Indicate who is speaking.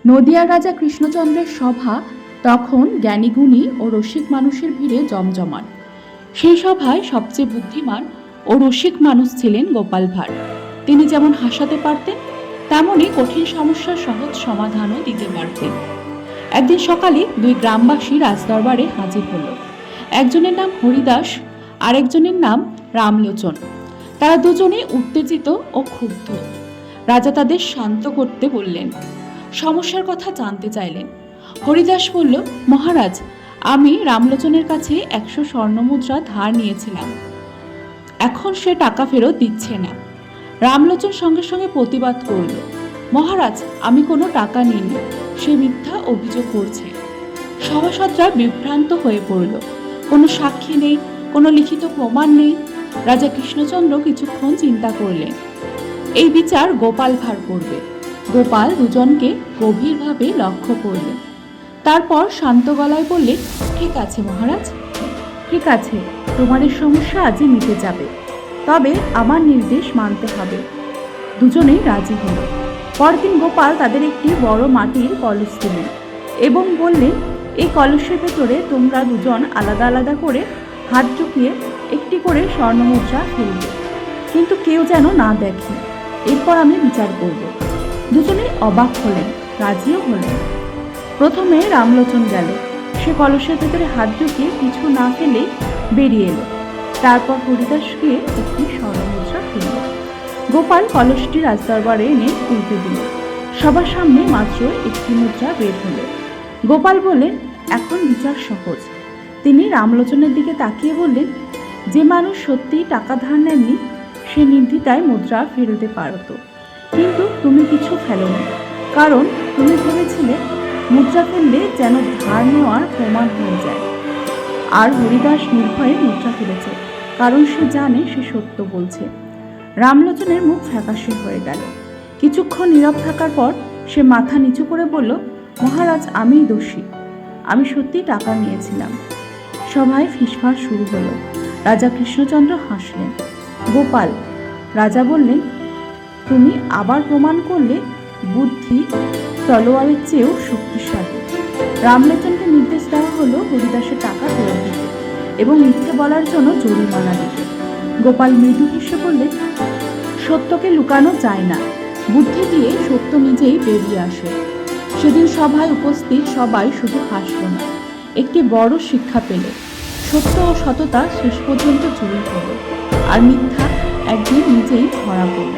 Speaker 1: নদিয়ার রাজা কৃষ্ণচন্দ্রের সভা তখন জ্ঞানীগুণী ও রসিক মানুষের ভিড়ে জমজমাট। সেই সভায় সবচেয়ে বুদ্ধিমান ও রসিক মানুষ ছিলেন গোপাল ভাঁড়। তিনি যেমন হাসাতে পারতেন, তেমনই কঠিন সমস্যার সহজ সমাধানও দিতে পারতেন। একদিন সকালে দুই গ্রামবাসী রাজদরবারে হাজির হলো। একজনের নাম হরিদাস, আরেকজনের নাম রামলোচন। তারা দুজনেই উত্তেজিত ও ক্ষুব্ধ। রাজা তাদের শান্ত করতে বললেন, সমস্যার কথা জানতে চাইলেন। হরিদাস বলল, মহারাজ, আমি রামলোচনের কাছে 100 স্বর্ণমুদ্রা ধার নিয়েছিলাম, এখন সে টাকা ফেরত দিচ্ছে না। রামলোচন সঙ্গে সঙ্গে প্রতিবাদ করল, মহারাজ, আমি কোনো টাকা নিইনি, সে মিথ্যা অভিযোগ করছে। সভাসদরা বিভ্রান্ত হয়ে পড়ল। কোনো সাক্ষী নেই, কোনো লিখিত প্রমাণ নেই। রাজা কৃষ্ণচন্দ্র কিছুক্ষণ চিন্তা করলেন, এই বিচার গোপাল ভাঁড় করবে। গোপাল দুজনকে গভীরভাবে লক্ষ্য করলেন। তারপর শান্ত গলায় বললেন, ঠিক আছে মহারাজ, ঠিক আছে, তোমাদের সমস্যা আজই মিটে যাবে, তবে আমার নির্দেশ মানতে হবে। দুজনেই রাজি হলো। পরদিন গোপাল তাদের একটি বড় মাটির কলস দিলেন এবং বললেন, এই কলসের ভেতরে তোমরা দুজন আলাদা আলাদা করে হাত ঢুকিয়ে একটি করে স্বর্ণমুদ্রা ফেলবে, কিন্তু কেউ যেন না দেখে। এরপর আমি বিচার করব। দুজনেই অবাক হলেন, রাজিও হলেন। প্রথমে রামলোচন গেল। সে কলসের ভেতরে হাত ঢুকিয়ে কিছু না ফেলেই বেরিয়ে এলো। তারপর হরিদাস গিয়ে একটি স্বর্ণমুদ্রা ফেলল। গোপাল কলসটি রাজদরবারে এনে উল্টে দিল। সবার সামনে মাত্র একটি মুদ্রা বের হলো। গোপাল বললেন, এখন বিচার সহজ। তিনি রামলোচনের দিকে তাকিয়ে বললেন, যে মানুষ সত্যিই টাকা ধার নেননি সে নির্দ্বিধায় মুদ্রা ফেলতে পারত, কিন্তু তুমি কিছু ফেলোনি, কারণ তুমি ভেবেছিলে মুদ্রা ফেললে যেন ধার নেওয়ার প্রমাণ হয়ে যায়। আর হরিদাস নির্ভয়ে মুদ্রা ফেলেছে, কারণ সে জানে সে সত্য বলছে। রামলোচনের মুখ ফ্যাকাশে হয়ে গেল। কিছুক্ষণ নীরব থাকার পর সে মাথা নিচু করে বলল, মহারাজ, আমিই দোষী, আমি সত্যি টাকা নিয়েছিলাম। সভায় ফিসফাস শুরু হলো। রাজা কৃষ্ণচন্দ্র হাসলেন। গোপাল, রাজা বললেন, তুমি আবার প্রমাণ করলে বুদ্ধি তলোয়ারের চেয়েও শক্তিশালী। রামলোচনকে নির্দেশ দেওয়া হলো হরিদাসের টাকা ফেরত দিতে এবং মিথ্যে বলার জন্য জরিমানা দিতে। গোপাল মৃদু হেসে বললেন, সত্যকে লুকানো যায় না, বুদ্ধি দিয়ে সত্য নিজেই বেরিয়ে আসে। সেদিন সভায় উপস্থিত সবাই শুধু হাসল না, একটি বড় শিক্ষা পেল। সত্য ও সততা শেষ পর্যন্ত জয়ী হলো, আর মিথ্যা একদিন নিজেই ধরা পড়ল।